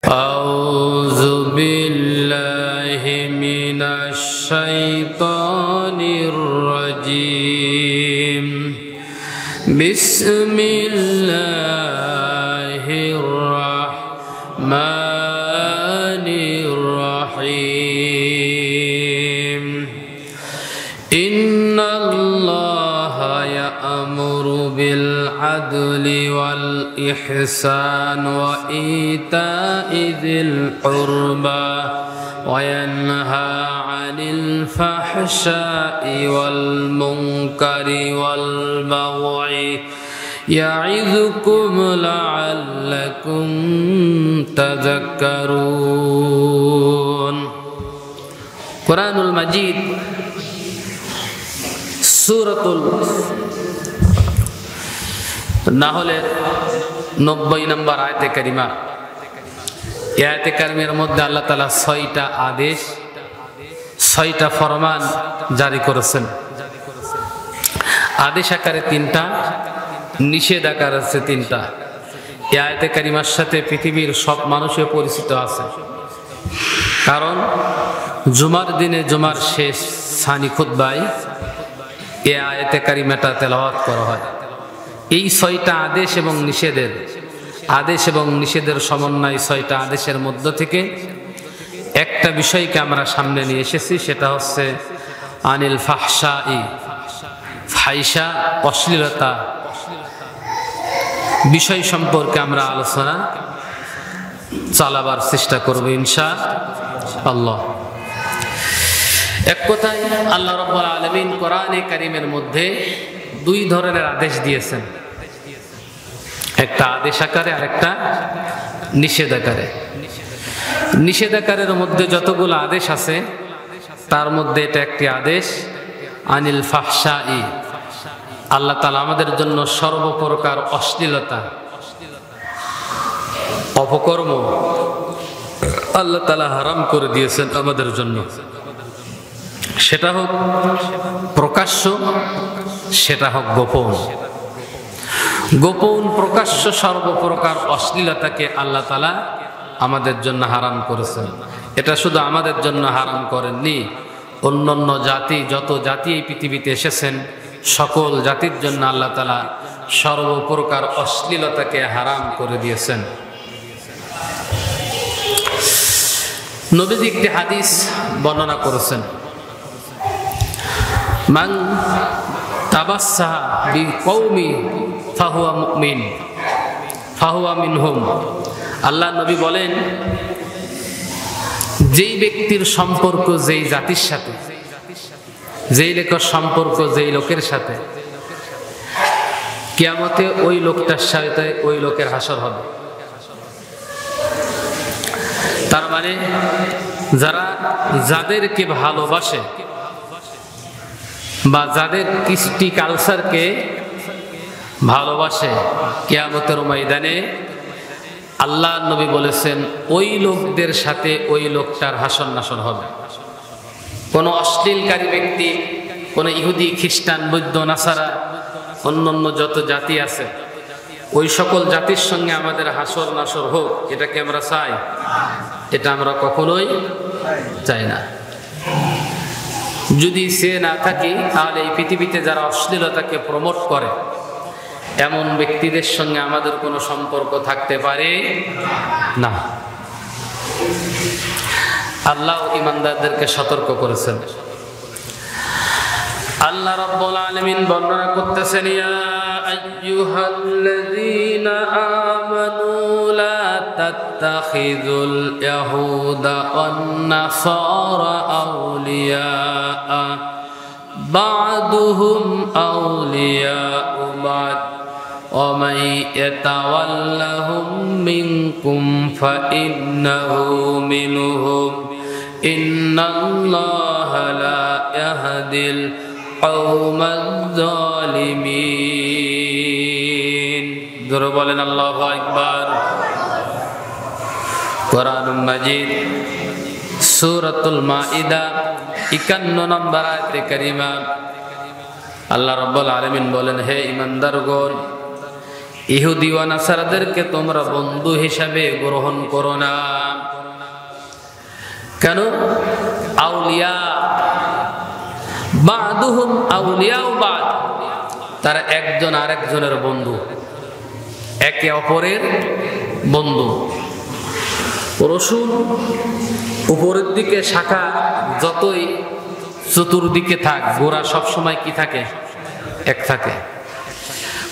أعوذ بالله من الشيطان الرجيم بسم الله الرحمن الرحيم إن الله يأمر بالعدل والإحسان وإيتاء ذي القربى وينهى عن الفحشاء والمنكر والبغي يعظكم لعلكم تذكرون قرآن المجيد সূরাতুল নাহলের 90 নম্বর আয়াতে কারিমা। এই আয়াতে কারিমার মধ্যে আল্লাহ তাআলা 6টা আদেশ 6টা ফরমান জারি করেছেন। আদেশ আকারে 3টা, নিষেধ আকারে আছে 3টা। এই আয়াতে কারিমার সাথে পৃথিবীর সব মানুষই পরিচিত আছে, কারণ জুমার দিনে জুমার শেষ সানি খুতবায় এই আয়াতে কারিমাটা তেলাওয়াত করা হয়। এই 6টা আদেশ এবং নিষেধের সমন্বয় 6টা আদেশের মধ্য থেকে একটা বিষয়কে আমরা সামনে নিয়ে এসেছি, সেটা হচ্ছে আনিল ফাহশাই, ফাহিশা অশ্লীলতা বিষয় সম্পর্কে আমরা আলোচনা চালাবার চেষ্টা করব ইনশাআল্লাহ। এক কথায় আল্লাহ রাব্বুল আলামিন কোরআনে কারীমের মধ্যে 2 ধরনের আদেশ দিয়েছেন, একটা আদেশ আকারে আর একটা নিষেধ আকারে। নিষেধ আকারের মধ্যে যতগুলো আদেশ আছে তার মধ্যে এটা একটি আদেশ আনিল ফাহশাই। আল্লাহ তাআলা আমাদের জন্য সর্বপ্রকার অশ্লীলতা অপকর্ম আল্লাহ তাআলা হারাম করে দিয়েছেন আমাদের জন্য, সেটা হোক প্রকাশ্য, সেটা হোক গোপন। গোপন প্রকাশ্য সর্বপ্রকার অশ্লীলতাকে আল্লাহ তাআলা আমাদের জন্য হারাম করেছেন। এটা শুধু আমাদের জন্য হারাম করেননি, অন্যান্য জাতি, যত জাতি এই পৃথিবীতে এসেছেন সকল জাতির জন্য আল্লাহ তাআলা সর্বপ্রকার অশ্লীলতাকে হারাম করে দিয়েছেন। নবীজি একটি হাদিস বর্ণনা করেছেন, মান তাবাসসাহা বিকওমি ফাহুয়া মুমিন ফাহুয়া মিনহুম। আল্লাহ নবী বলেন, যেই ব্যক্তির সম্পর্ক যেই জাতির সাথে, যেই লোকের সম্পর্ক যেই লোকের সাথে, কিয়ামতে ওই লোকটার সাথে ওই লোকের হাসর হবে। তার মানে যাদেরকে ভালোবাসে বা যাদের কৃষ্টি কালচারকে ভালোবাসে, কিয়ামতের ময়দানে আল্লাহ নবী বলেছেন ওই লোকদের সাথে ওই লোকটার হাসর নাসর হবে। কোনো অশ্লীলকারী ব্যক্তি, কোনো ইহুদি, খ্রিস্টান, বৌদ্ধ, নাসারা, অন্যান্য যত জাতি আছে, ওই সকল জাতির সঙ্গে আমাদের হাসর নাসর হোক, এটাকে আমরা চাই? এটা আমরা কখনোই চাই না। যদি সে না থাকি, তাহলে এই পৃথিবীতে যারা অশ্লীলতাকে প্রমোট করে এমন ব্যক্তিদের সঙ্গে আমাদের কোনো সম্পর্ক থাকতে পারে না। আল্লাহ ঈমানদারদেরকে সতর্ক করেছেন। আল্লাহ রাব্বুল আলামিন বর্ণনা করতেছেন, ইয়া আইয়ুহাল্লাযীনা আমানু লা তাত্তাখিযুল ইয়াহুদা ওয়ান নাসারা আউলিয়া বা'দুহুম আউলিয়াউ বা'দ ওয়া মান ইয়াতাওয়াল্লাহুম মিনকুম ফাইন্নাহু মিনহুম ইন্নাল্লাহা লা ইয়াহদিল কওমাজ জালিমিন। জোরে বলেন আল্লাহু আকবার। কোরআনুল মাজিদ সূরাতুল মাইদা 51 নম্বর আয়াতে কারিমা আল্লাহ রাব্বুল আলামিন বলেন, হে ঈমানদারগণ, ইহুদি ও নাসারাদেরকে তোমরা বন্ধু হিসাবে গ্রহণ করো না। কেন? আউলিয়া বাদুহুম আউলিয়াউ বাদ, তারা একজন আরেকজনের বন্ধু, একে অপরের বন্ধু। রসুল উপরের দিকে শাখা যতই চতুর্দিকে থাক, গোড়া সবসময় কি থাকে? এক থাকে।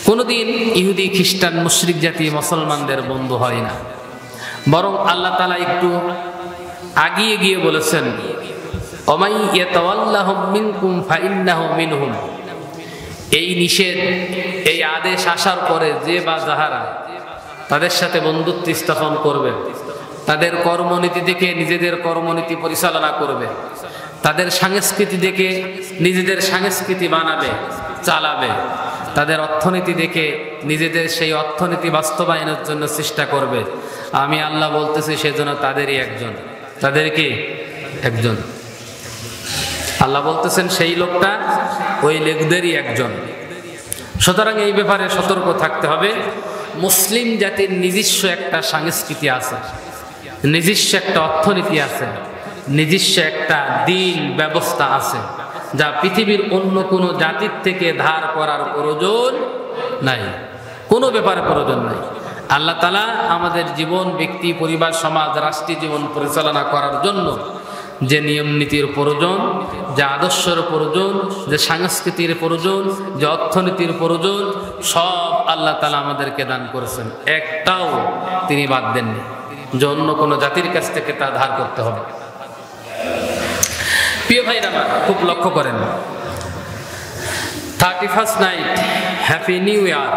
কোনদিন ইহুদি খ্রিস্টান মুশরিক জাতি মুসলমানদের বন্ধু হয় না, বরং আল্লাহ তাআলা একটু আগিয়ে গিয়ে বলেছেন, ওমাই ইয়াতাওয়াল্লাহুম মিনকুম ফাইন্নাহু মিনহুম। এই নিষেধ, এই আদেশ আসার পরে যে বা যাহারা তাদের সাথে বন্ধুত্ব স্থাপন করবে, তাদের কর্মনীতি দেখে নিজেদের কর্মনীতি পরিচালনা করবে, তাদের সংস্কৃতি দেখে নিজেদের সংস্কৃতি বানাবে, চালাবে, তাদের অর্থনীতি দেখে নিজেদের সেই অর্থনীতি বাস্তবায়নের জন্য চেষ্টা করবে, আমি আল্লাহ বলতেছি সেজন্য তাদেরই একজন। তাদের কি? একজন। আল্লাহ বলতেছেন সেই লোকটা ওই লোকদেরই একজন। সুতরাং এই ব্যাপারে সতর্ক থাকতে হবে। মুসলিম জাতির নিজস্ব একটা সংস্কৃতি আছে, নিজস্ব একটা অর্থনীতি আছে, নিজস্ব একটা দিন ব্যবস্থা আছে, যা পৃথিবীর অন্য কোনো জাতির থেকে ধার করার প্রয়োজন নাই, কোনো ব্যাপারে প্রয়োজন নাই। আল্লাহ তাআলা আমাদের জীবন, ব্যক্তি, পরিবার, সমাজ, রাষ্ট্রীয় জীবন পরিচালনা করার জন্য যে নিয়ম নীতির প্রয়োজন, যে আদর্শের প্রয়োজন, যে সংস্কৃতির প্রয়োজন, যে অর্থনীতির প্রয়োজন, সব আল্লাহ তাআলা আমাদেরকে দান করেছেন। একটাও তিনি বাদ দেননি যে অন্য কোনো জাতির কাছ থেকে তা ধার করতে হবে। প্রিয় ভাইরা আমার, খুব লক্ষ্য করেন, 31st night, happy new year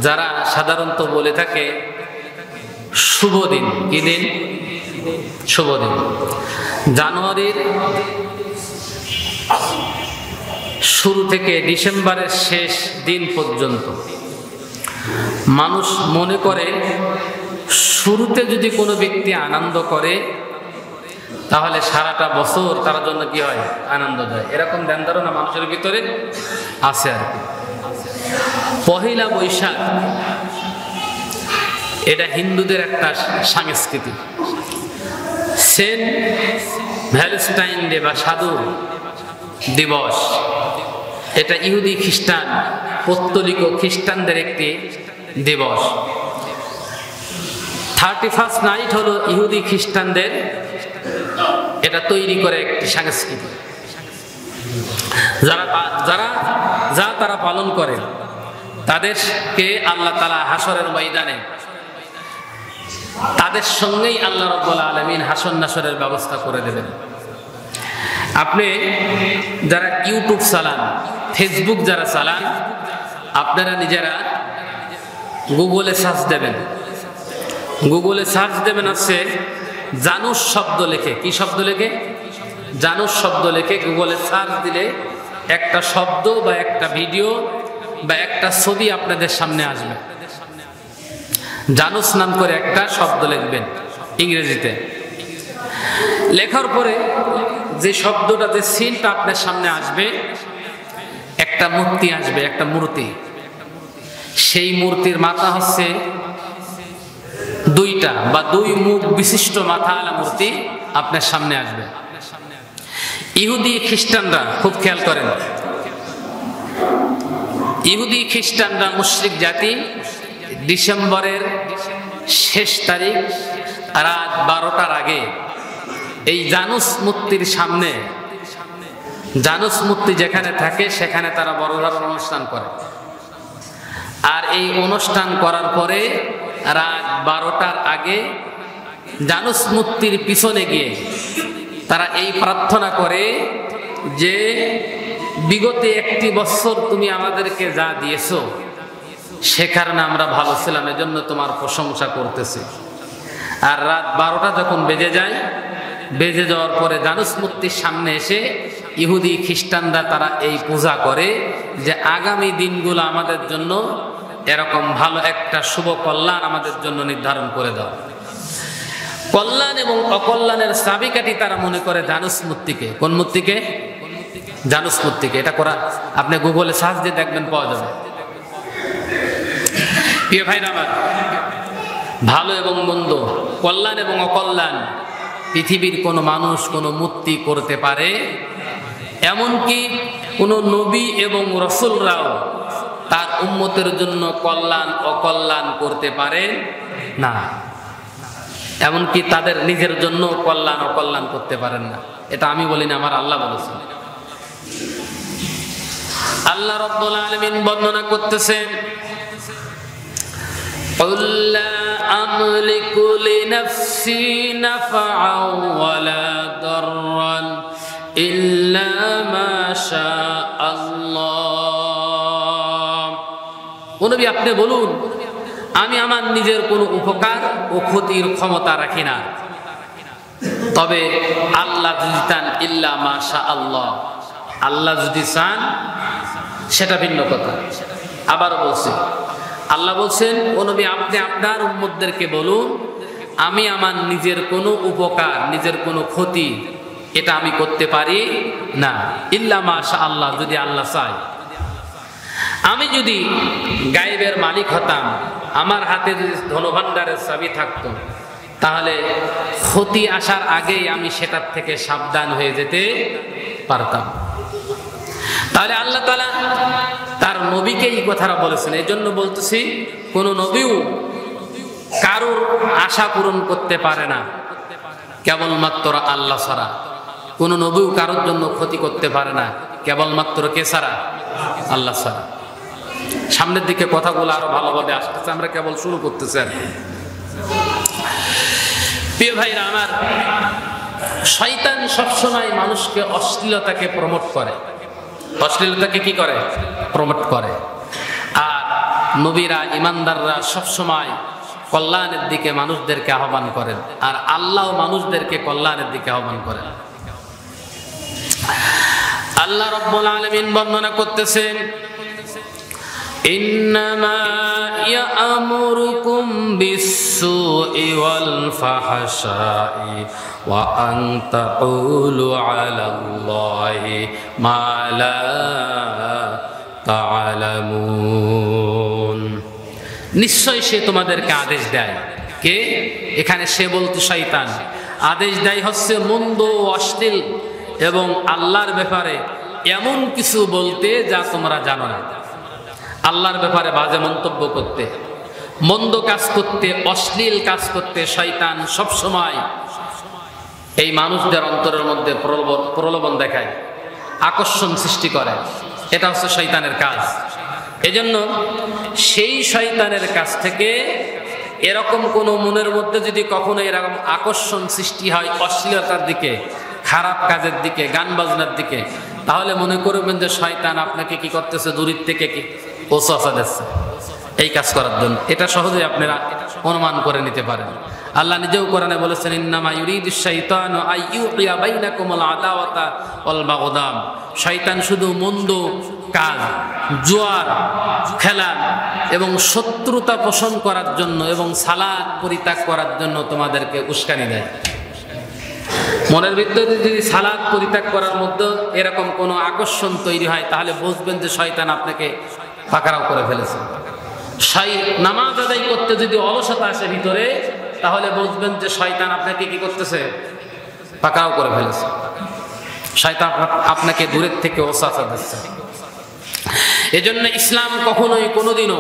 যারা সাধারণত বলে থাকে শুভ দিন। কি দিন? শুভ দিন। জানুয়ারির শুরু থেকে ডিসেম্বরের শেষ দিন পর্যন্ত মানুষ মনে করে শুরুতে যদি কোনো ব্যক্তি আনন্দ করে তাহলে সারাটা বছর তার জন্য কি হয়? আনন্দ যায়। এরকম ধ্যান ধারণা মানুষের ভিতরে আছে আর কি। পহেলা বৈশাখ এটা হিন্দুদের একটা সংস্কৃতি। সেন্ট ভ্যালেন্টাইন ডে বা সাধু দিবস, এটা ইহুদি খ্রিস্টান, পৌত্তলিক খ্রিস্টানদের একটি দিবস। 31st নাইট হলো ইহুদি খ্রিস্টানদের এটা তৈরি করে একটি সংস্কৃতি, যা তারা পালন করে তাদেরকে আল্লাহ তাআলা হাসরের ময়দানে তাদের সঙ্গেই আল্লাহ রাব্বুল আলামিন হাসর নাসরের ব্যবস্থা করে দেবেন। আপনি যারা ইউটিউব চালান, ফেসবুক যারা চালান, আপনারা নিজেরা গুগলে সার্চ দেবেন। গুগলে সার্চ দেবেন আছে জানুস শব্দ লেখে। কি শব্দ লেখে? জানুস শব্দ লেখে গুগলে সার্চ দিলে একটা শব্দ বা একটা ভিডিও বা একটা ছবি আপনাদের সামনে আসবে। জানুস নাম করে একটা শব্দ লিখবেন ইংরেজিতে। লেখার পরে যে শব্দটা, যে সিনটা আপনার সামনে আসবে, একটা মূর্তি আসবে, একটা মূর্তি। সেই মূর্তির মাথা হচ্ছে দুইটা বা দুই মুখ বিশিষ্ট মাথা আলা মূর্তি আপনার সামনে আসবে। ইহুদি খ্রিস্টানরা, খুব খেয়াল করেন, ইহুদি খ্রিস্টানরা মুশরিক জাতি ডিসেম্বরের শেষ তারিখ রাত 12টার আগে এই জানুস মূর্তির সামনে, জানুস মূর্তি যেখানে থাকে সেখানে তারা বড় ধরনের অনুষ্ঠান করে। আর এই অনুষ্ঠান করার পরে রাত 12টার আগে জানুস মূর্তির পিছনে গিয়ে তারা এই প্রার্থনা করে যে বিগত 1 বছর তুমি আমাদেরকে যা দিয়েছো সে কারণে আমরা ভালো ছিলাম, এজন্য তোমার প্রশংসা করতেছি। আর রাত 12টা যখন বেজে যায়, বেজে যাওয়ার পরে জানুস মূর্তির সামনে এসে ইহুদি খ্রিস্টানরা তারা এই পূজা করে যে আগামী দিনগুলো আমাদের জন্য এরকম ভালো একটা শুভ কল্যাণ আমাদের জন্য নির্ধারণ করে দাও। কল্যাণ এবং অকল্যাণের চাবিকাঠি তারা মনে করে জানুস মূর্তিকে। কোন মূর্তিকে? জানুস মূর্তিকে। এটা করা আপনি গুগলে সার্চ দিয়ে দেখবেন, পাওয়া যাবে। প্রিয় ভাইরা আমার, ভালো এবং মন্দ, কল্যাণ এবং অকল্যাণ পৃথিবীর কোনো মানুষ কোনো মূর্তি করতে পারে, এমনকি কোনো নবী এবং রাসূলরাও তার উম্মতের জন্য কল্যাণ অকল্যাণ করতে পারে না, এমনকি তাদের নিজের জন্য কল্যাণ অকল্যাণ করতে পারেন না। এটা আমি বলি না, আমার আল্লাহ বলেছেন। আল্লাহ রাব্বুল আলামিন বর্ণনা করতেছেন, قُل لَّا أَمْلِكُ لِنَفْسِي نَفْعًا وَلَا ضَرًّا إِلَّا مَا شَاءَ اللَّهُ। ও নবী, আপনি বলুন, আমি আমার নিজের কোনো উপকার ও ক্ষতির ক্ষমতা রাখি না, তবে আল্লাহ যদি চান, ইল্লা মা শা আল্লাহ, আল্লাহ যদি চান সেটা ভিন্ন কথা। আবার বলছি, আল্লাহ বলছেন, ও নবী, আপনি আপনার উম্মতদেরকে বলুন, আমি আমার নিজের কোনো উপকার, নিজের কোনো ক্ষতি এটা আমি করতে পারি না, ইল্লা মা শা আল্লাহ, যদি আল্লাহ চায়। আমি যদি গায়েবের মালিক হতাম, আমার হাতে যদি ধনভাণ্ডারের চাবি থাকতো, তাহলে ক্ষতি আসার আগেই আমি সেটার থেকে সাবধান হয়ে যেতে পারতাম। তাহলে আল্লাহ তাআলা তার নবীকে এই কথাটা বলেছেন। এই জন্য বলতেছি, কোন নবীও কারোর আশা পূরণ করতে পারে না কেবলমাত্র আল্লাহ ছাড়া। কোন নবীও কারোর জন্য ক্ষতি করতে পারে না কেবলমাত্র কে ছাড়া? আল্লাহ ছাড়া। সামনের দিকে কথাগুলো আরো ভালোভাবে আসতেছে, আমরা কেবল শুরু করতেছি। প্রিয় ভাইরা আমার, শয়তান সবসময় মানুষকে অশ্লীলতাকে প্রমোট করে। অশ্লীলতাকে কি করে? প্রমোট করে। আর নবীরা, ইমানদাররা সবসময় কল্যাণের দিকে মানুষদেরকে আহ্বান করেন, আর আল্লাহ মানুষদেরকে কল্যাণের দিকে আহ্বান করেন। আল্লাহ রাব্বুল আলামিন বর্ণনা করতেছেন, ইন্নামা ইয়া'মুরুকুম বিস-সু'i ওয়াল ফাহশা'i ওয়া আন তাকুলু 'আলাল্লাহি মা লা তা'লামুন। নিশ্চয় সে তোমাদেরকে আদেশ দেয়। কে? এখানে সে বলতে শয়তান। আদেশ দেয় হচ্ছে মন্দ, অশ্লীল এবং আল্লাহর ব্যাপারে এমন কিছু বলতে যা তোমরা জানো না। আল্লাহর ব্যাপারে বাজে মন্তব্য করতে, মন্দ কাজ করতে, অশ্লীল কাজ করতে শয়তান সবসময় এই মানুষদের অন্তরের মধ্যে প্রলোভন দেখায়, আকর্ষণ সৃষ্টি করে। এটা হচ্ছে শয়তানের কাজ। এজন্য সেই শয়তানের কাছ থেকে এরকম কোনো মনের মধ্যে যদি কখনো এরকম আকর্ষণ সৃষ্টি হয় অশ্লীলতার দিকে, খারাপ কাজের দিকে, গান বাজনার দিকে, তাহলে মনে করবেন যে শয়তান আপনাকে কি করতেছে? দূরের থেকে কি ওয়াসওয়াসা দিচ্ছে এই কাজ করার জন্য। এটা সহজেই আপনারা অনুমান করে নিতে পারেন। আল্লাহ নিজেও কোরআনে বলেছেন, ইন্নামা ইউরিদুশ শাইতানু আইয়ুকিয়া বাইনাকুমুল আদাওয়াতা ওয়াল বাগদাম। শয়তান শুধু মন্দ কাজ, জুয়ার খেলা এবং শত্রুতা পোষণ করার জন্য এবং সালাত পরিত্যাগ করার জন্য তোমাদেরকে উস্কানি দেয়। মনের ভিতরে যদি সালাত পরিত্যাগ করার মধ্যে এরকম কোনো আকর্ষণ তৈরি হয়, তাহলে বুঝবেন যে শয়তান আপনাকে পাকড়াও করে ফেলেছে। নামাজ আদায় করতে যদি অলসতা আসে ভিতরে, তাহলে বুঝবেন যে শয়তান আপনাকে কি করতেছে? পাকড়াও করে ফেলেছে। শয়তান আপনাকে দূরের থেকে ওয়াসওয়াসা দিচ্ছে। এজন্য ইসলাম কখনোই কোনোদিনও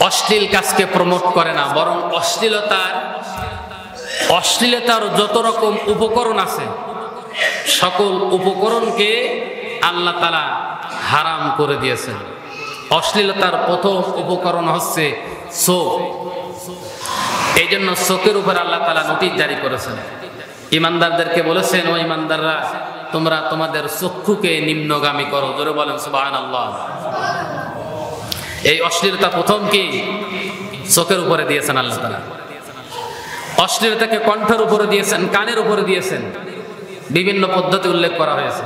অশ্লীল কাজকে প্রমোট করে না, বরং অশ্লীলতার যত রকম উপকরণ আছে সকল উপকরণকে আল্লাহ তাআলা হারাম করে দিয়েছেন। অশ্লীলতার প্রথম উপকরণ হচ্ছে চোখ। এই জন্য চোখের উপর আল্লাহ তাআলা নোটিশ জারি করেছেন। ইমানদারদেরকে বলেছেন, ও ইমানদাররা, তোমরা তোমাদের চক্ষুকে নিম্নগামী করো। জোরে বলেন সুবহানাল্লাহ। এই অশ্লীলতা প্রথম কি? চোখের উপরে দিয়েছেন আল্লাহ তাআলা। অশ্লীলতাকে কণ্ঠের উপরে দিয়েছেন, কানের উপরে দিয়েছেন, বিভিন্ন পদ্ধতি উল্লেখ করা হয়েছে।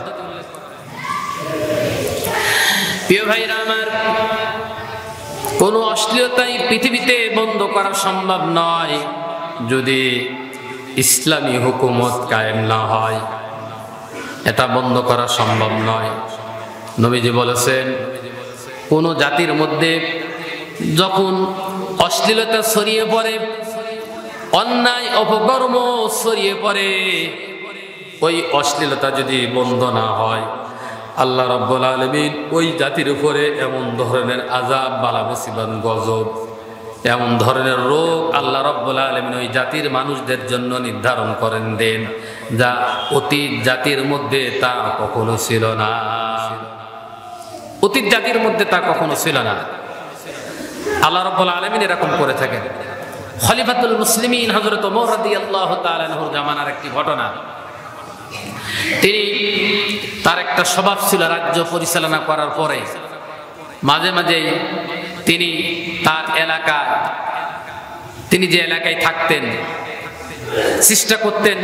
প্রিয় ভাইরা আমার, কোন অশ্লীলতাই পৃথিবীতে বন্ধ করা সম্ভব নয় যদি ইসলামী হুকুমত কায়েম না হয়। এটা বন্ধ করা সম্ভব নয়। নবীজি বলেছেন, কোন জাতির মধ্যে যখন অশ্লীলতা ছড়িয়ে পড়ে, অন্যায় অপকর্ম ছড়িয়ে পড়ে, ওই অশ্লীলতা যদি বন্ধ না হয়, আল্লাহ রাব্বুল আলামিন ওই জাতির উপরে এমন ধরনের আযাব, বালা মুসিবত, গজব, এমন ধরনের রোগ আল্লাহ রাব্বুল আলামিন ওই জাতির মানুষদের জন্য নির্ধারণ করেন দেন, যা অতীত জাতির মধ্যে তা কখনো ছিল না। অতীত জাতির মধ্যে তা কখনো ছিল না। আল্লাহ রাব্বুল আলামিন এরকম করে থাকেন। খলিফাতুল মুসলিমিন হযরত ওমর রাদিয়াল্লাহু তাআলা আনহুর জামানার একটি ঘটনা। তিনি, তার একটা স্বভাব ছিল, রাজ্য পরিচালনা করার পরে মাঝে মাঝে তিনি তার এলাকায়, তিনি যে এলাকায় থাকতেন, চেষ্টা করতেন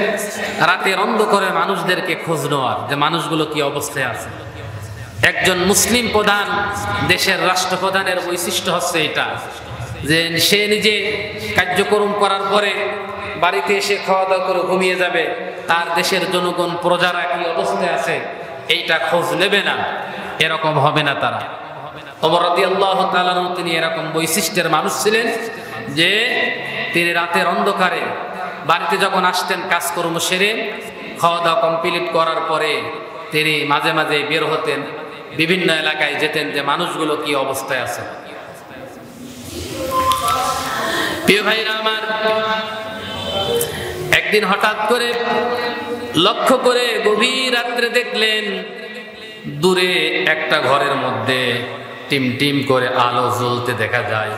রাতের অন্ধকারে মানুষদেরকে খোঁজ নেওয়ার, যে মানুষগুলো কি অবস্থায় আছে। একজন মুসলিম প্রধান, দেশের রাষ্ট্রপ্রধানের বৈশিষ্ট্য হচ্ছে এটা, যে সে নিজে কার্যক্রম করার পরে বাড়িতে এসে খাওয়া দাওয়া করে ঘুমিয়ে যাবে, তার দেশের জনগণ, প্রজারা কি অবস্থায় আছে এইটা খোঁজ নেবে না, এরকম হবে না তারা। ওমর রাদিয়াল্লাহু তাআলা আনহু তিনি এরকম বৈশিষ্ট্যের মানুষ ছিলেন যে তিনি রাতের অন্ধকারে বাড়িতে যখন আসতেন, কাজকর্ম সেরে খাওয়া দাওয়া কমপ্লিট করার পরে তিনি মাঝে মাঝে বের হতেন, বিভিন্ন এলাকায় যেতেন যে মানুষগুলো কি অবস্থায় আছে। প্রিয় ভাইরা আমার, একদিন হঠাৎ করে লক্ষ্য করে গভীর রাত্রে দেখলেন দূরে একটা ঘরের মধ্যে টিম টিম করে আলো জ্বলতে দেখা যায়।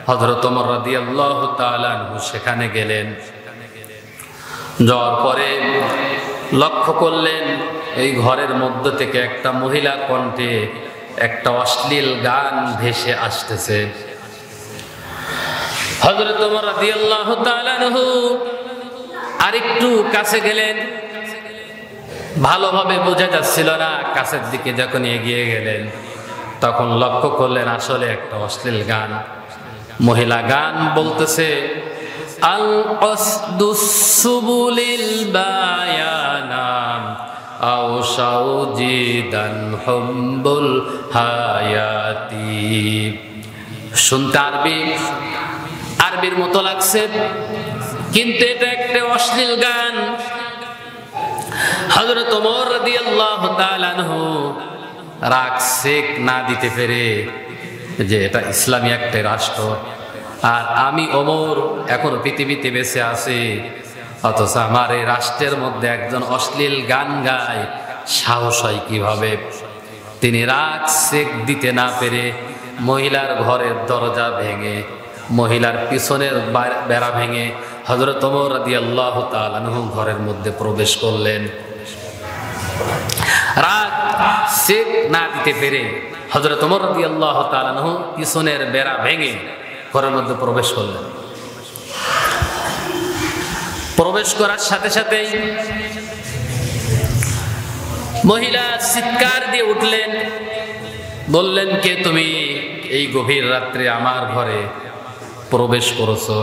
হযরত ওমর রাদিয়াল্লাহু তাআলা আনহু সেখানে গেলেন। যাওয়ার পরে লক্ষ্য করলেন এই ঘরের মধ্য থেকে একটা মহিলা কণ্ঠে একটা অশ্লীল গান ভেসে আসতেছে। হযরত ওমর রাদিয়াল্লাহু তাআলা আনহু আরেকটু কাছে গেলেন, ভালোভাবে বোঝা যাচ্ছিল না। কাছের দিকে যখন এগিয়ে গেলেন তখন লক্ষ্য করলেন আসলে একটা অশ্লীল গান। মহিলা গান বলতেছে, আল কসদুস সুবুলিল বায়ানাম আও শাউজিদান হুব্বুল হায়াতি। শুনতে আরবির মতো লাগছে, কিন্তু এটা একটা অশ্লীল গান। হযরত ওমর রাদিয়াল্লাহু তাআলা আনহু রাগ সেক না দিতে পেরে, যে এটা ইসলামী একটা রাষ্ট্র আর আমি ওমর এখনো পৃথিবীতে বেঁচে আছি, অথচ আমার এই রাষ্ট্রের মধ্যে একজন অশ্লীল গান গায়, সাহস হয় কিভাবে? তিনি রাগ সেক দিতে না পেরে মহিলার ঘরের দরজা ভেঙে, মহিলার পিছনের বেড়া ভেঙে হযরত ওমর রাদিয়াল্লাহু তাআলা আনহু ঘরের মধ্যে প্রবেশ করলেন। রাগ সেক না দিতে পেরে হযরত ওমর রাদিয়াল্লাহু তাআলা আনহু পিছনের বেড়া ভেঙে ঘরের মধ্যে প্রবেশ করলেন। প্রবেশ করার সাথে সাথেই মহিলা চিৎকার দিয়ে উঠলেন, বললেন, কে তুমি? এই গভীর রাত্রে আমার ঘরে প্রবেশ করেছো?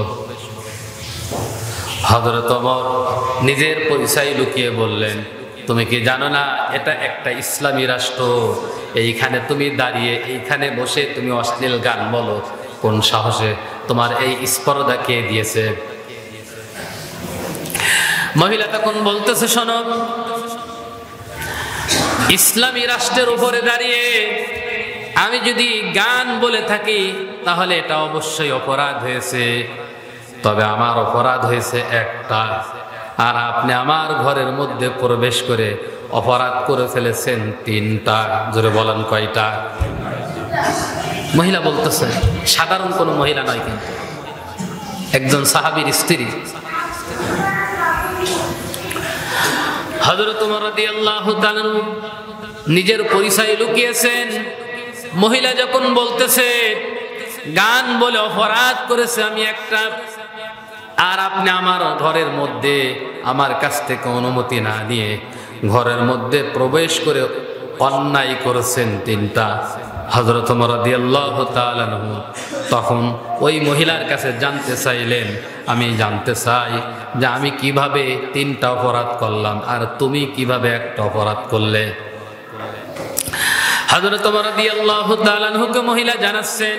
হযরত ওমর নিজের পরিচয় লুকিয়ে বললেন, তুমি কি জানো না এটা একটা ইসলামী রাষ্ট্র? এইখানে তুমি দাঁড়িয়ে, এইখানে বসে তুমি অশ্লীল গান বলো, কোন সাহসে? তোমার এই স্পর্ধা কে দিয়েছে? মহিলা তখন বলতেছে, শোনো, ইসলামী রাষ্ট্রের উপরে দাঁড়িয়ে আমি যদি গান বলে থাকি তাহলে এটা অবশ্যই অপরাধ হয়েছে, তবে আমার অপরাধ হয়েছে একটা, আর আপনি আমার ঘরের মধ্যে প্রবেশ করে অপরাধ করে ফেলেছেন তিনটা। জোরে বলেন, কয়টা? মহিলা বলতেছে, সাধারণ কোনো মহিলা নয়, কিন্তু একজন সাহাবীর স্ত্রী। হযরত ওমর রাদিয়াল্লাহু তাআলা নিজের পরিচয় লুকিয়েছেন। মহিলা যখন বলতেছে গান বলে অপরাধ করেছে আমি একটা, আর আপনি আমার ঘরের মধ্যে আমার কাছ থেকে অনুমতি না নিয়ে ঘরের মধ্যে প্রবেশ করে অন্যায় করেছেন তিনটা। হযরত ওমর রাদিয়াল্লাহু তাআলা আনহু তখন ওই মহিলার কাছে জানতে চাইলেন, আমি জানতে চাই যে আমি কিভাবে তিনটা অপরাধ করলাম আর তুমি কিভাবে একটা অপরাধ করলে? হযরত ওমর রাদিয়াল্লাহু তাআলা আনহুকে মহিলা জানাচ্ছেন,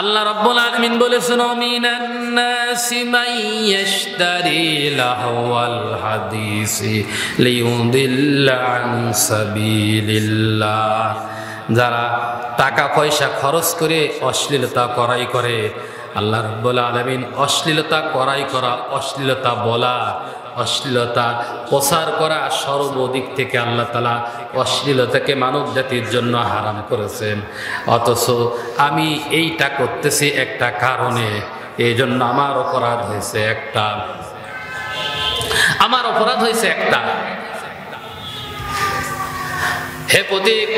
আল্লাহ রাব্বুল আলামিন বলেছেন মিনান নাসি মান ইয়াশতারি লাহওয়াল হাদিসি লিয়ুদিল্লা আন সাবিলিল্লাহ, যারা টাকা পয়সা খরচ করে অশ্লীলতা ক্রয় করে। আল্লাহ রাব্বুল আলামিন অশ্লীলতা ক্রয় করা, অশ্লীলতা বলা, অশ্লীলতা প্রচার করা সর্বদিক থেকে আল্লাহ তাআলা অশ্লীলতাকে মানব জাতির জন্য হারাম করেছেন। অথচ আমি এইটা করতেছি একটা কারণে, এই জন্য আমার অপরাধ হয়েছে একটা, আমার অপরাধ হয়েছে একটা। হে প্রতীক,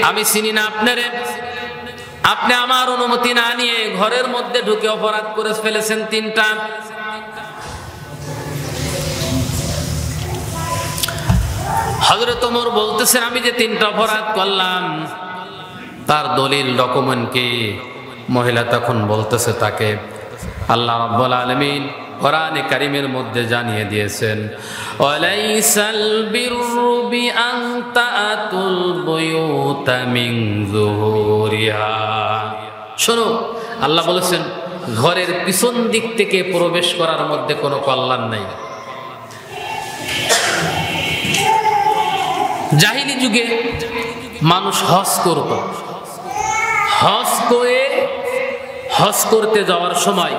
আমি চিনি না আপনারে, আপনি আমার অনুমতি না নিয়ে ঘরের মধ্যে ঢুকে অপরাধ করে ফেলেছেন তিনটা। হযরত ওমর বলতেছেন আমি যে তিনটা অপরাধ করলাম তার দলিল ডকুমেন্ট কি? মহিলা তখন বলতেছে তাকে আল্লাহ রাব্বুল আলামিন কোরআনে কারীমের মধ্যে জানিয়ে দিয়েছেন ওয়ালাইসাল বিররু বিআন তাআতুল বুয়ুতা মিন যুহুরিহা। শোনো, আল্লাহ বলেছেন ঘরের পিছন দিক থেকে প্রবেশ করার মধ্যে কোনো কল্যাণ নাই। জাহিলি যুগে মানুষ হজ করত, হজ করে হজ করতে যাওয়ার সময়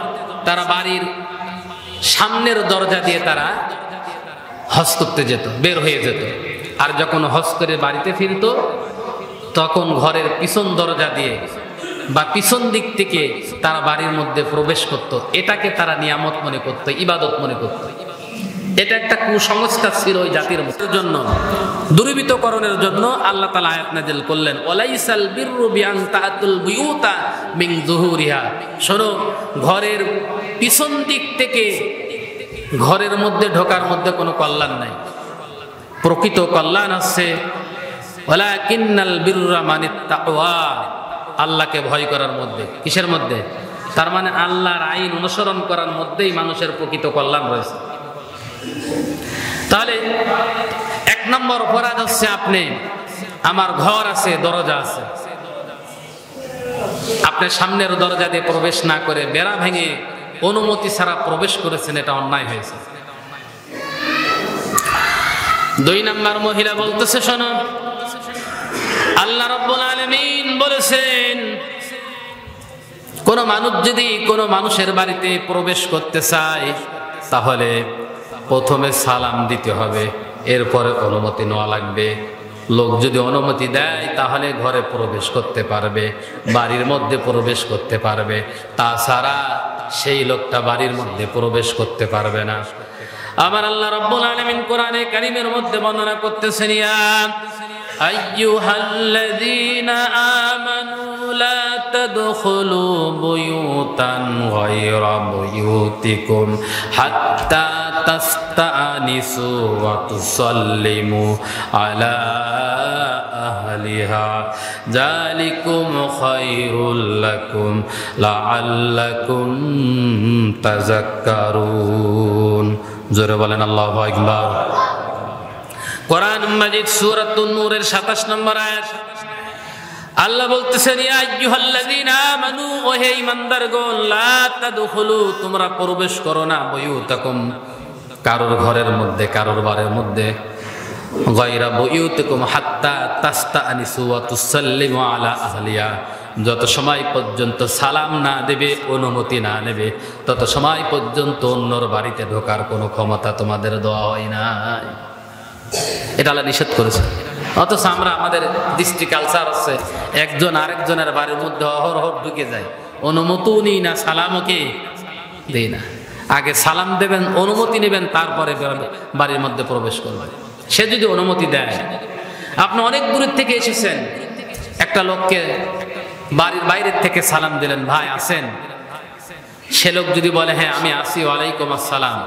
তারা বাড়ির সামনের দরজা দিয়ে তারা হজ করতে যেত, বের হয়ে যেত। আর যখন হজ করে বাড়িতে ফিরত তখন ঘরের পিছন দরজা দিয়ে বা পিছন দিক থেকে তারা বাড়ির মধ্যে প্রবেশ করত। এটাকে তারা নিয়ামত মনে করত, ইবাদত মনে করত। এটা একটা কুসংস্কার ছিল ওই জাতির জন্য। দুর্বৃত্তকরণের জন্য আল্লাহ তাআলা আয়াত নাযিল করলেন ওয়ালাইসাল বিররু বিআন তাআতুল বুয়ুতা মিন যুহুরিহা। শোনো, ঘরের পিছন দিক থেকে ঘরের মধ্যে ঢোকার মধ্যে কোনো কল্যাণ নাই। প্রকৃত কল্যাণ আছে ওয়ালাকিন্নাল বিররা মানিত তাকওয়া, আল্লাহকে ভয় করার মধ্যে। কিসের মধ্যে? তার মানে আল্লাহর আইন অনুসরণ করার মধ্যেই মানুষের প্রকৃত কল্যাণ রয়েছে। তাহলে এক নম্বর অপরাধ হচ্ছে আপনি, আমার ঘর আছে, দরজা আছে, আপনি সামনের দরজা দিয়ে প্রবেশ না করে বেড়া ভেঙে অনুমতি ছাড়া প্রবেশ করেছেন, এটা অন্যায় হয়েছে। দুই নম্বর মহিলা বলতেছে শোনো, আল্লাহ রাব্বুল আলামিন বলেছেন কোন মানুষ যদি কোন মানুষের বাড়িতে প্রবেশ করতে চায় তাহলে প্রথমে সালাম দিতে হবে, এরপরে অনুমতি নেওয়া লাগবে। লোক যদি অনুমতি দেয় তাহলে ঘরে প্রবেশ করতে পারবে, বাড়ির মধ্যে প্রবেশ করতে পারবে, তাছাড়া সেই লোকটা বাড়ির মধ্যে প্রবেশ করতে পারবে না। আমার আল্লাহ রাব্বুল আলামিন কোরআনে কারীমের মধ্যে বর্ণনা করতেছেন ইয়া আইয়ুহাল্লাযীনা আমানু লা তাদখুলু বুয়ুতান গায়রা বুয়ুতিকুম হাত্তা তাস্তানিসু ওয়া তুসাল্লিমু আলা আহলিহা যালিকুম খায়রুল লাকুম লাআল্লাকুম তাযাক্কারুন। জোরে বলেন আল্লাহু আকবার। কোরআন মাজিদ সূরাতুন নূরের 27 নম্বর আয়াত আল্লাহ বলতেছেন ইয়া আইয়ুহাল্লাযীনা আমানু, ও হে ঈমানদারগণ, লা তাদখুলু, তোমরা প্রবেশ করো না, বুয়ুতাকুম, কারোর ঘরের মধ্যে, কারোর বাড়ির মধ্যে, গায়রা বুয়ুতিকুম হাত্তা তাস্তানিসু ওয়া তুসাল্লিমু আলা আহলিহা, যত সময় পর্যন্ত সালাম না দেবে, অনুমতি না নেবে, তত সময় পর্যন্ত অন্যর বাড়িতে ঢোকার কোনো ক্ষমতা তোমাদের দেওয়া হয় না। এটা আল্লাহ নিষেধ করেছে। অথচ আমরা, আমাদের দৃষ্টি কালচার আছে, একজন আরেকজনের বাড়ির মধ্যে অহরহ ঢুকে যায়, অনুমতিও নিই না, সালামও কে দেই না। আগে সালাম দেবেন, অনুমতি নেবেন, তারপরে বাড়ির মধ্যে প্রবেশ করবেন। সে যদি অনুমতি দেয়, আপনি অনেক দূরের থেকে এসেছেন, একটা লোককে বাড়ির বাইরের থেকে সালাম দিলেন, ভাই আছেন? সে লোক যদি বলে হ্যাঁ আমি আসি, ওয়ালাইকুম আসসালাম,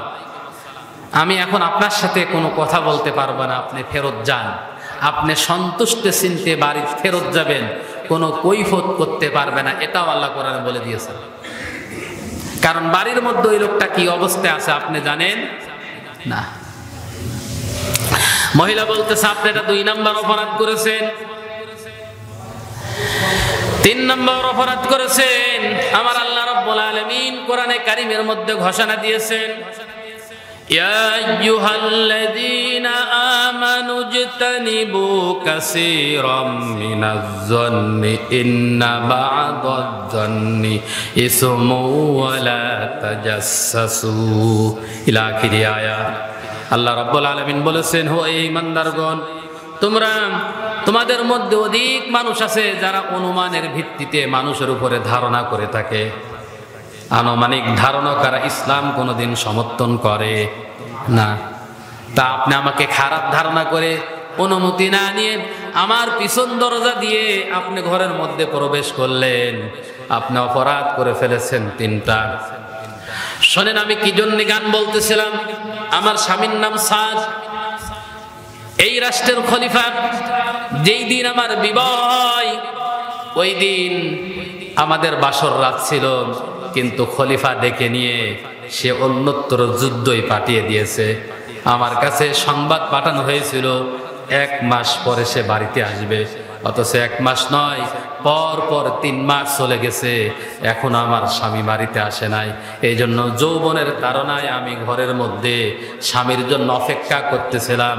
আমি এখন আপনার সাথে কোনো কথা বলতে পারবো না, আপনি ফেরত যান, আপনি সন্তুষ্ট চিন্তে বাড়ি ফেরত যাবেন, কোনো কৈফত করতে পারবে না, এটাও আল্লাহ কোরআনে বলে দিয়েছেন। কারণ বাড়ির মধ্যে ওই লোকটা কি অবস্থায় আছে আপনি জানেন না। মহিলা বলতেছে আপনি এটা 2 নাম্বার অপরাধ করেছেন। তিন নম্বর অপরাধ করেছেন। আমার আল্লাহ রাব্বুল আলামিন কোরআনে কারীমের মধ্যে ঘোষণা দিয়েছেন, ইয়া আইয়ুহাল্লাযীনা আমানু ইজতানিবু কাসীরাম মিনাজ-যন্নি ইন্না বা'দাজ-যন্নি ইসমু ওয়া লা তাজাসসু ইলা আখিরি আয়াত। আল্লাহ রাব্বুল আলামিন বলেছেন, হে ঈমানদারগণ, তোমাদের মধ্যে অধিক মানুষ আছে যারা অনুমানের ভিত্তিতে মানুষের উপরে ধারণা করে থাকে। আনুমানিক ধারণা করা ইসলাম কোনোদিন সমর্থন করে না। তা আপনি আমাকে খারাপ ধারণা করে অনুমতি না নিয়ে আমার পিছন দরজা দিয়ে আপনি ঘরের মধ্যে প্রবেশ করলেন, আপনি অপরাধ করে ফেলেছেন তিনটা। শোনেন, আমি কি জন্য গান বলতেছিলাম। আমার স্বামীর নাম সাদ, এই রাষ্ট্রের খলিফা। যেই দিন আমার বিবাহ হয় ওই দিন আমাদের বাসর রাত ছিল, কিন্তু খলিফা ডেকে নিয়ে সে অন্যত্র যুদ্ধই পাঠিয়ে দিয়েছে। আমার কাছে সংবাদ পাঠানো হয়েছিল 1 মাস পরে সে বাড়িতে আসবে, অথচ 1 মাস নয়, পর 3 মাস চলে গেছে, এখন আমার স্বামী বাড়িতে আসে নাই। এই জন্য যৌবনের তাড়নায় আমি ঘরের মধ্যে স্বামীর জন্য অপেক্ষা করতেছিলাম,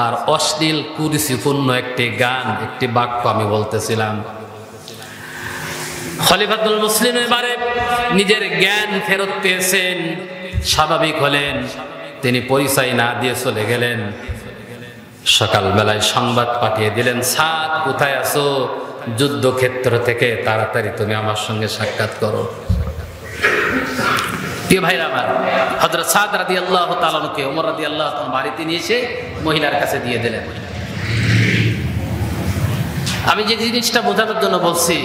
আর অশ্লীল কুরুচিপূর্ণ একটি গান, একটি বাক্য আমি বলতেছিলাম। খলিফাতুল মুসলিম এবারে নিজের জ্ঞান ফেরত পেয়েছেন, স্বাভাবিক হলেন, তিনি পরিচয় না দিয়ে চলে গেলেন। সকালবেলায় সংবাদ পাঠিয়ে দিলেন, সাদ কোথায় আছো? যুদ্ধক্ষেত্র থেকে তাড়াতাড়ি তুমি আমার সঙ্গে সাক্ষাৎ করো। প্রিয় ভাইরা আমার, হযরত সাদ রাদিয়াল্লাহু তাআলা কে ওমর রাদিয়াল্লাহু তাআলা বাড়িতে নিয়ে এসে মহিলার কাছে দিয়ে দিলেন। আমি যে জিনিসটা বোঝানোর জন্য বলছি,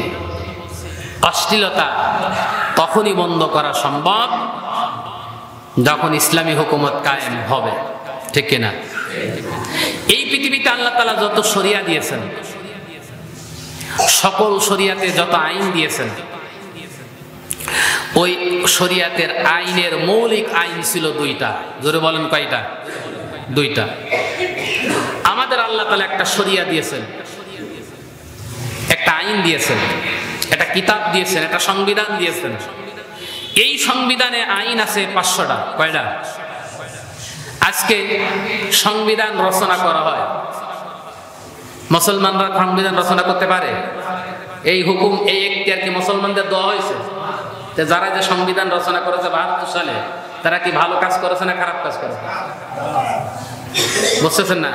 অশ্লীলতা তখনই বন্ধ করা সম্ভব যখন ইসলামী হুকুমত কায়েম হবে, ঠিক কিনা? এই পৃথিবীতে আল্লাহ তাআলা যত শরিয়া দিয়েছেন, সকল শরিয়াতে যত আইন দিয়েছেন, ওই শরিয়াতের আইনের মৌলিক আইন ছিল 2টা। জোরে বলেন কয়টা? 2টা। আমাদের আল্লাহ তাআলা একটা শরিয়া দিয়েছেন, একটা আইন দিয়েছেন, একটা কিতাব দিয়েছেন, একটা সংবিধান দিয়েছেন। এই সংবিধানে আইন আছে 500টা। কয়টা? আজকে সংবিধান রচনা করা হয়, মুসলমানরা সংবিধান রচনা করতে পারে? এই হুকুম, এই এখতিয়ার কি মুসলমানদের দেওয়া হয়েছে? যারা যে সংবিধান রচনা করেছে 72 সালে, তারা কি ভালো কাজ করেছে না খারাপ কাজ করেছে? বুঝতেছেন না?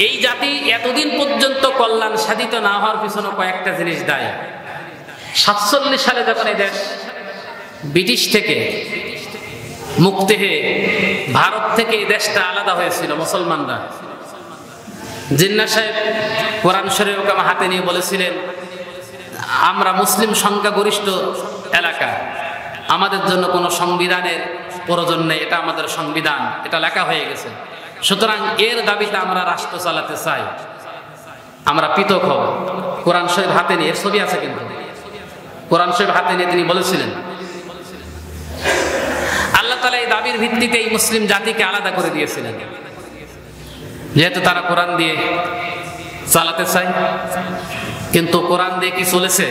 এই জাতি এতদিন পর্যন্ত কল্যাণ সাধিত না হওয়ার পিছনে কয়েকটা জিনিস দায়ী। 47 সালে যখন এই দেশ ব্রিটিশ থেকে মুক্তি হয়ে ভারত থেকে এই দেশটা আলাদা হয়েছিল, মুসলমানরা, জিন্নাহ সাহেব কোরআন শরীফ হাতে নিয়ে বলেছিলেন, আমরা মুসলিম সংখ্যাগরিষ্ঠ এলাকা, আমাদের জন্য কোনো সংবিধানের প্রয়োজন নেই, এটা আমাদের সংবিধান, এটা লেখা হয়ে গেছে। সুতরাং এর দাবিতে আমরা রাষ্ট্র চালাতে চাই, আমরা পৃথক হব। কোরআন শরীফ হাতে নিয়ে, এর ছবি আছে কিন্তু, কোরআন শরীফ হাতে নিয়ে তিনি বলেছিলেন। আল্লাহ তাআলা এই দাবির ভিত্তিতে এই মুসলিম জাতিকে আলাদা করে দিয়েছিলেন, যেহেতু তারা কোরআন দিয়ে চালাতে চায়। কিন্তু কোরআন দিয়ে কি চলেছে?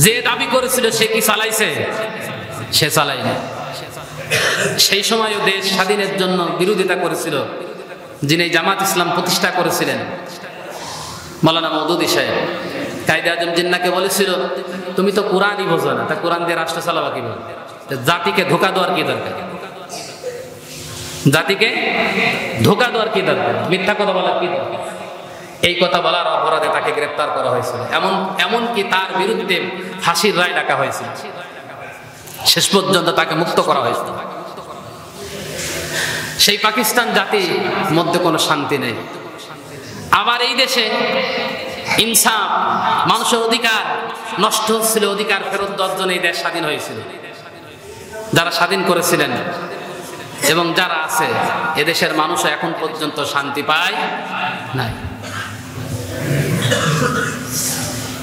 যে দাবি করেছিল সে কি চালাইছে? সে চালায়নি। সেই সময়ও দেশ স্বাধীনের জন্য বিরোধিতা করেছিল যিনি জামাত ইসলাম প্রতিষ্ঠা করেছিলেন, মাওলানা মওদুদী সাহেব। কায়েদে আজম জিন্নাহকে বলেছিল, তুমি তো কোরআনই বোঝো না, তা কোরআন দিয়ে রাষ্ট্র চালাবা কিভাবে? জাতিকে ধোঁকা দেওয়ার কি দরকার? জাতিকে ধোঁকা দেওয়ার কি দরকার? মিথ্যা কথা বলার কি দরকার? এই কথা বলার অপরাধে তাকে গ্রেফতার করা হয়েছিল। এমনকি তার বিরুদ্ধে ফাঁসির রায় ডাকা হয়েছিল, শেষ পর্যন্ত তাকে মুক্ত করা হয়েছিল। সেই পাকিস্তান জাতির মধ্যে কোনো শান্তি নেই। আবার এই দেশে ইনসাফ, মানুষের অধিকার নষ্ট হচ্ছিল, অধিকার ফেরত দেওয়ার জন্য এই দেশ স্বাধীন হয়েছিল। যারা স্বাধীন করেছিলেন এবং যারা আছে, এদেশের মানুষ এখন পর্যন্ত শান্তি পায় নাই।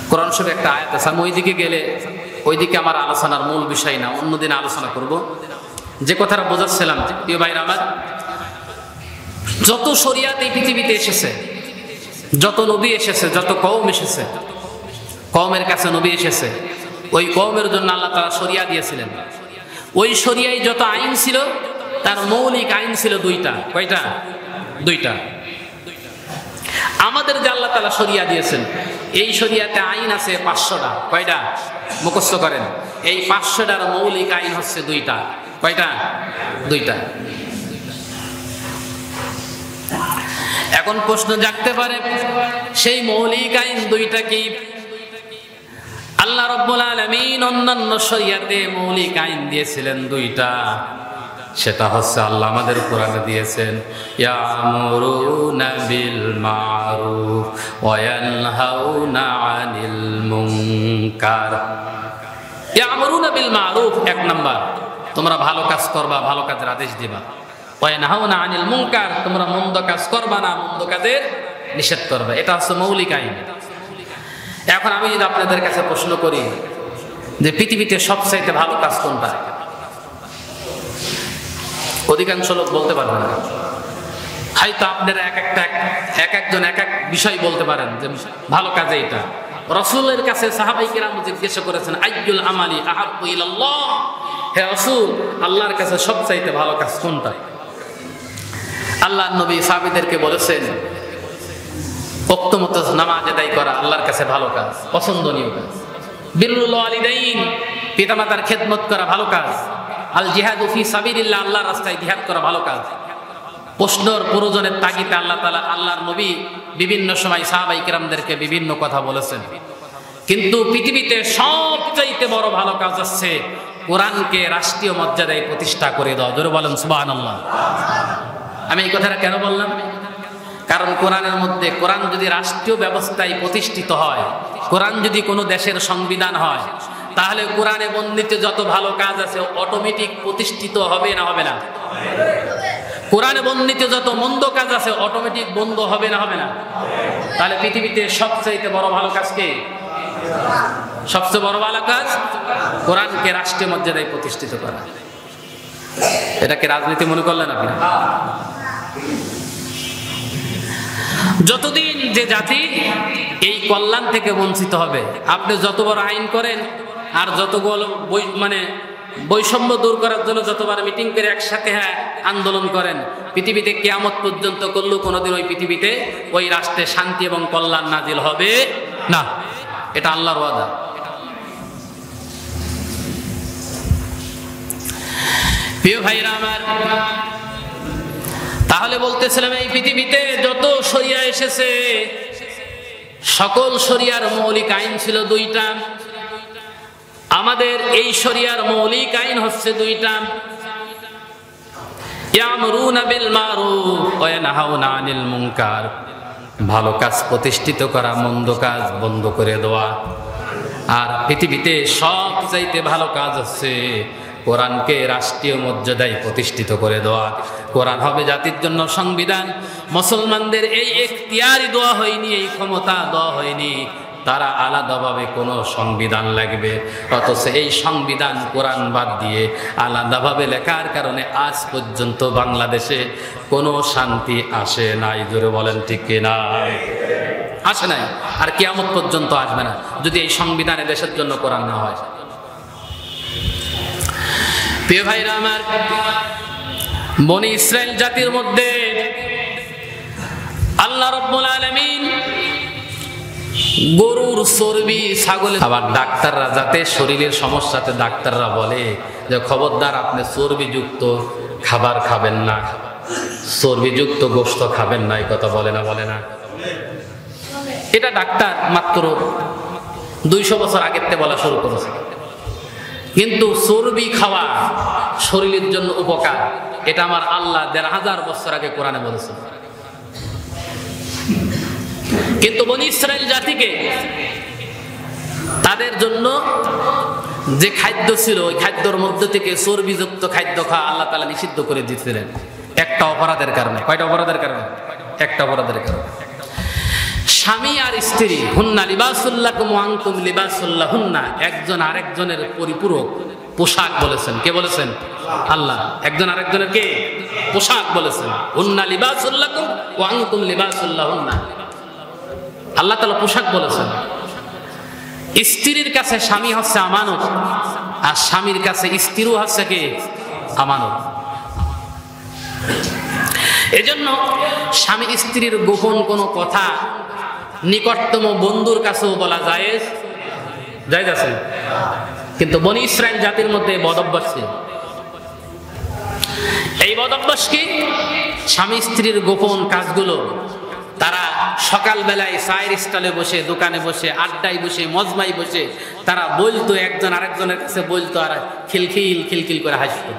কোরআন শরীফে একটা আয়াত আছে, আমি ওইদিকে গেলে, ওইদিকে আমার আলোচনার মূল বিষয় না, অন্যদিন আলোচনা করব। যে কথাটা বোঝাচ্ছিলাম, প্রিয় ভাইরা আমার, যত শরিয়াত এই পৃথিবীতে এসেছে যত নবী এসেছে, যত কওম এসেছে, কওমের কাছে নবী এসেছে, ওই কওমের জন্য আল্লাহ তাআলা শরিয়া দিয়েছিলেন। ওই শরিয়ায় যত আইন ছিল তার মৌলিক আইন ছিল দুইটা। কয়টা? দুইটা। আমাদের যে আল্লাহ তাআলা শরিয়া দিয়েছেন, এই শরিয়াতে আইন আছে 500টা। কয়টা? মুখস্থ করেন। এই 500টার মৌলিক আইন হচ্ছে দুইটা। কয়টা? দুইটা। এখন প্রশ্ন জাগতে পারে, সেই মৌলিক আইন দুইটা কি? আল্লাহ রাব্বুল আলামিন অন্যান্য শরিয়াতে মৌলিক আইন দিয়েছিলেন দুইটা। সেটা হচ্ছে আল্লাহ আমাদের কোরআনে দিয়েছেন, ইয়ামুরুনা বিল মারুফ ওয়া ইয়ানহাউনা আনিল মুনকার। ইয়ামুরুনা বিল মারুফ, এক নাম্বার, তোমরা ভালো কাজ করবা, ভালো কাজের আদেশ দিবা। ওয়া ইয়ানহাউনা আনিল মুনকার, তোমরা মন্দ কাজ করবা না, মন্দ কাজের নিষেধ করবে। এটা হচ্ছে মৌলিক আইন। এখন আমি যদি আপনাদের কাছে প্রশ্ন করি যে পৃথিবীতে সবচাইতে ভালো কাজ কোনটা, অধিকাংশ লোক বলতে পারবে না। হয়তো আপনারা এক একজন এক এক বিষয় বলতে পারেন যে ভালো কাজ এইটা। রাসূলের কাছে সাহাবায়ে কিরাম জিজ্ঞাসা করেছেন, আইয়ুল আমালি আহাব্বু ইলাল্লাহ, হে রাসূল, আল্লাহর কাছে সবচাইতে ভালো কাজ কোনটা? আল্লাহর নবী সাহাবীদেরকে বলেছেন, ওয়াক্তমতো নামাজ আদায় করা আল্লাহর কাছে ভালো কাজ, পছন্দনীয় কাজ। বিররুল ওয়ালিদাইন, পিতামাতার খেদমত করা ভালো কাজ। আল জিহাদু ফি সাবিলিল্লাহ, আল্লাহর রাস্তায় জিহাদ করা ভালো কাজ। প্রশ্নের প্রয়োজনের তাগিদে আল্লাহ তাআলা, আল্লাহর নবী বিভিন্ন সময় সাহাবায়ে কিরামদেরকে বিভিন্ন কথা বলেছেন। কিন্তু পৃথিবীতে সবচাইতে বড় ভালো কাজ হচ্ছে কোরআনকে রাষ্ট্রীয় মর্যাদায় প্রতিষ্ঠা করে দাও। জোরে বলেন সুবহানাল্লাহ। আমি এই কথাটা কেন বললাম? কারণ কোরআনের মধ্যে, কোরআন যদি রাষ্ট্রীয় ব্যবস্থায় প্রতিষ্ঠিত হয়, কোরআন যদি কোনো দেশের সংবিধান হয়, তাহলে কোরআনে বর্ণিত যত ভালো কাজ আছে অটোমেটিক প্রতিষ্ঠিত হবে না হবে না? কোরআনে বর্ণিত যত মন্দ কাজ আছে অটোমেটিক বন্ধ হবে না হবে না? তাহলে পৃথিবীতে সবচেয়ে বড় ভালো কাজ কি? সবচেয়ে বড় ভালো কাজ কোরআনকে রাষ্ট্রীয় মর্যাদায় প্রতিষ্ঠিত করা। এটাকে রাজনীতি মনে করলেন আপনি? যতদিন যে জাতি এই কল্যাণ থেকে বঞ্চিত হবে, আপনি যত বড় আইন করেন আর যতগুলো বৈষম্য দূর করার জন্য যতবার মিটিং করে একসাথে আন্দোলন করেন, পৃথিবীতে কিয়ামত পর্যন্ত করলেও কোনোদিন ওই পৃথিবীতে ওই রাষ্ট্রে শান্তি এবং কল্যাণ নাজিল হবে না। এটা আল্লাহর ওয়াদা। প্রিয় ভাইরা আমার, তাহলে বলতেছিলাম এই পৃথিবীতে যত শরিয়া এসেছে সকল শরিয়ার মৌলিক আইন ছিল দুইটা। আমাদের এই শরিয়ার মৌলিক আইন হচ্ছে দুইটা, ইয়ামুরুনা বিল মারুফ ওয়া ইয়ানহাউনা আনিল মুনকার, ভালো কাজ প্রতিষ্ঠিত করা, মন্দ কাজ বন্ধ করে দেওয়া। আর পৃথিবীতে সবচাইতে ভালো কাজ হচ্ছে কোরআনকে রাষ্ট্রীয় মর্যাদায় প্রতিষ্ঠিত করে দেওয়া। কোরআন হবে জাতির জন্য সংবিধান। মুসলমানদের এই এখতিয়ারই দেওয়া হয়নি, এই ক্ষমতা দেওয়া হয়নি, তারা আলাদাভাবে কোনো সংবিধান লাগবে। অথচ এই সংবিধান কোরআন বাদ দিয়ে আলাদাভাবে লেখার কারণে আজ পর্যন্ত বাংলাদেশে কোনো শান্তি আসে নাই। জোরে বলেন ঠিক কিনা? আসে নাই, আর কিয়ামত পর্যন্ত আসবে না যদি এই সংবিধানে দেশের জন্য কোরআন না হয়। প্রিয় ভাইরা আমার, বনি ইসরাইল জাতির মধ্যে আল্লাহ রাব্বুল আলামিন গরুর চর্বি, ছাগলের, আবার ডাক্তাররা যাতে শরীরের সমস্যাতে ডাক্তাররা বলে যে খবরদার আপনি চর্বিযুক্ত খাবার খাবেন না, চর্বিযুক্ত গোশত খাবেন না, এই কথা বলে না? বলে না? এটা ডাক্তার মাত্র 200 বছর আগের থেকে বলা শুরু করেছে। কিন্তু চর্বি খাওয়া শরীরের জন্য উপকার, এটা আমার আল্লাহ 1500 বছর আগে কোরআনে বলেছেন। কিন্তু বনি ইসরাইল জাতিকে তাদের জন্য যে খাদ্য ছিল ওই খাদ্যের মধ্যে থেকে চর্বিযুক্ত খাদ্য খাওয়া আল্লাহ তাআলা নিষিদ্ধ করে দিয়েছিলেন। একটা অপরাধের কারণে। কয়টা অপরাধের কারণে? একটা অপরাধের কারণে। স্বামী আর স্ত্রী, হুন্না লিবাসুল লাকুম ওয়া আনতুম লিবাসুল লাহুন্না, একজন আরেকজনের পরিপূরক পোশাক বলেছেন। কে বলেছেন? আল্লাহ। একজন আরেকজনের কে পোশাক বলেছেন। হুন্না লিবাসুল লাকুম ওয়া আনতুম লিবাসুল লাহুন্না। আল্লাহ তাআলা পোশাক বলেছেন। স্ত্রীর কাছে স্বামী হচ্ছে আমানত, আর স্বামীর কাছে স্ত্রীও হচ্ছে কি আমানত। এজন্য স্বামী স্ত্রীর গোপন কোনো কথা নিকটতম বন্ধুর কাছেও বলা জায়েজ আছে, কিন্তু বনি ইসরাইল জাতির মধ্যে বদভ্যাস ছিল। এই বদভ্যাস কি? স্বামী স্ত্রীর গোপন কাজগুলো তারা সকালবেলায় চায়ের স্টলে বসে, দোকানে বসে, আড্ডায় বসে, মজমায় বসে তারা বলতো, একজন আরেকজনের কাছে বলতো, আর খিলখিল খিলখিল করে হাসতো।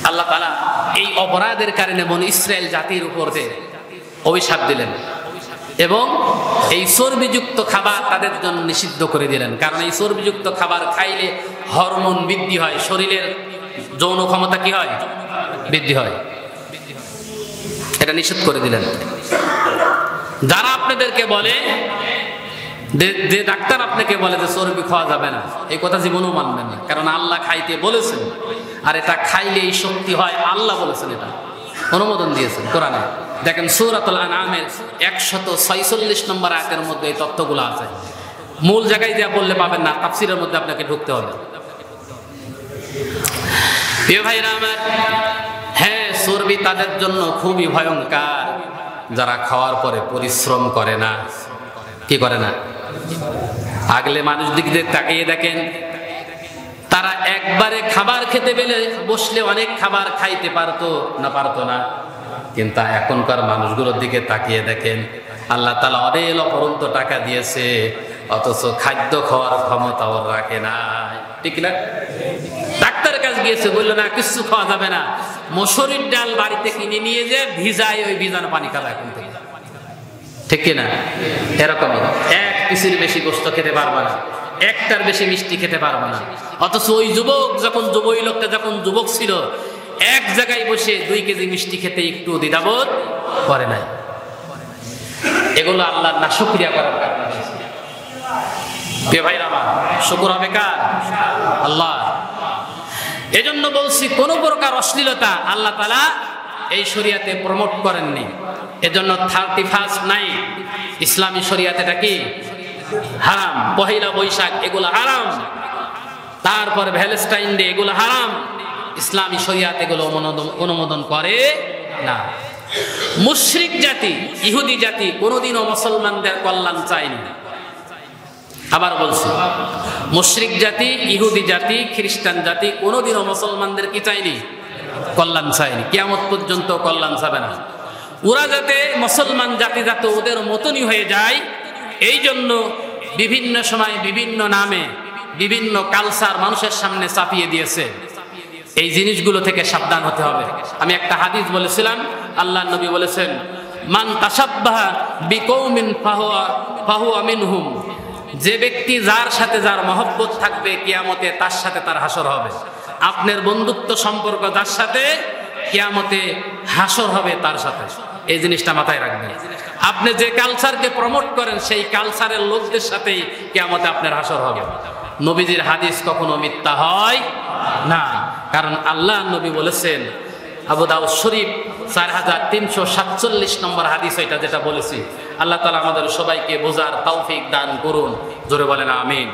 আল্লাহ তাআলা এই অপরাধের কারণে বনি ইসরাইল জাতির উপর অভিশাপ দিলেন এবং এই চর্বিযুক্ত খাবার তাদের জন্য নিষিদ্ধ করে দিলেন। কারণ এই চর্বিযুক্ত খাবার খাইলে হরমোন বৃদ্ধি হয়, শরীরের যৌন ক্ষমতা কি হয়? বৃদ্ধি হয়। এটা নিষেধ করে দিলেন। যারা আপনাদেরকে বলে, যে ডাক্তার আপনাকে বলে যে চর্বি খাওয়া যাবে না, এই কথা জীবনেও মানবেন না, কারণ আল্লাহ খাইতে বলেছেন, আর এটা খাইলে এই শক্তি হয়, আল্লাহ বলেছেন, এটা অনুমোদন দিয়েছেন কোরআনে। দেখেন সূরাতুল আনআমের 146 নম্বর আয়াতের মধ্যে এই তথ্যগুলো আছে। মূল জায়গায় যা বললে পাবেন না, তাফসীরের মধ্যে আপনাকে ঢুকতে হবে। প্রিয় ভাইরা আমার, হ্যাঁ, চর্বি তাদের জন্য খুবই ভয়ঙ্কর যারা খাওয়ার পরে পরিশ্রম করে না। কি করে না? আগলে মানুষ দিক দিয়ে তাকিয়ে দেখেন, তারা একবারে খাবার খেতে বসলে অনেক খাবার খাইতে পারতো না, কিন্তু এখনকার মানুষগুলোর দিকে তাকিয়ে দেখেন, আল্লাহ তাআলা অনেক অপরন্ত টাকা দিয়েছে, অথচ খাদ্য খাওয়ার ক্ষমতা ওর রাখে না। ঠিক না? ডাক্তারের কাছে গিয়েছে, বললো না কিছু খাওয়া যাবে না, মসুরির ডাল বাড়িতে কিনে নিয়ে যে ভিজায়, ওই ভিজানো পানি খাবে এখন থেকে। ঠিক কিনা? এরকমই এক পিসির বেশি গোস্ত খেতে পারবে না, একটার বেশি মিষ্টি খেতে পারবে না। অথচ ওই যুবক ওই লোকটা যখন যুবক ছিল, এক জায়গায় বসে 2 কেজি মিষ্টি খেতে একটু দ্বিধাবোধ করে নাই। এগুলো আল্লাহর নাশুকরিয়া করার কারণে। ভাইরা আমার, শুকর হবে কার? আল্লাহ। এজন্য বলছি, কোন প্রকার অশ্লীলতা আল্লাহ তাআলা এই শরিয়াতে প্রমোট করেননি। এজন্য 31 নাইট ইসলামী শরিয়াতে এটা কি হারাম। পহেলা বৈশাখ এগুলো হারাম, তারপর ভ্যালেন্টাইন ডে এগুলো হারাম। ইসলামী শরিয়াত এগুলো অনুমোদন করে না। মুশরিক জাতি, ইহুদি জাতি কোনোদিনও মুসলমানদের কল্যাণ চায়নি। আবার বলছি, মুশরিক জাতি, ইহুদি জাতি, খ্রিস্টান জাতি কোনোদিনও মুসলমানদের কি চায়নি? কল্যাণ চায়নি। কিয়ামত পর্যন্ত কল্যাণ চাবে না। ওরা যাতে মুসলমান জাতি যাতে ওদের মতনই হয়ে যায়, এই জন্য বিভিন্ন সময় বিভিন্ন নামে বিভিন্ন কালচার মানুষের সামনে চাপিয়ে দিয়েছে। এই জিনিসগুলো থেকে সাবধান হতে হবে। আমি একটা হাদিস বলেছিলাম, আল্লাহর নবী বলেছেন, মান তাশাব্বাহা বিকৌমিন ফাহুয়া মিনহুম। যে ব্যক্তি যার সাথে যার মহব্বত থাকবে, কিয়ামতে তার সাথে তার হাসর হবে। আপনার বন্ধুত্ব সম্পর্ক যার সাথে, কিয়ামতে হাসর হবে তার সাথে। এই জিনিসটা মাথায় রাখবেন। আপনি যে কালচারকে প্রমোট করেন, সেই কালচারের লোকদের সাথেই কিয়ামতে আপনার হাসর হবে। নবীজির হাদিস কখনো মিথ্যা হয় না, কারণ আল্লাহ নবী বলেছেন, আবু দাউদ শরীফ 4347 নম্বর হাদিস, এটা যেটা বলেছি। আল্লাহ তাআলা আমাদের সবাইকে বোঝার তৌফিক দান করুন। জোরে বলেন আমিন।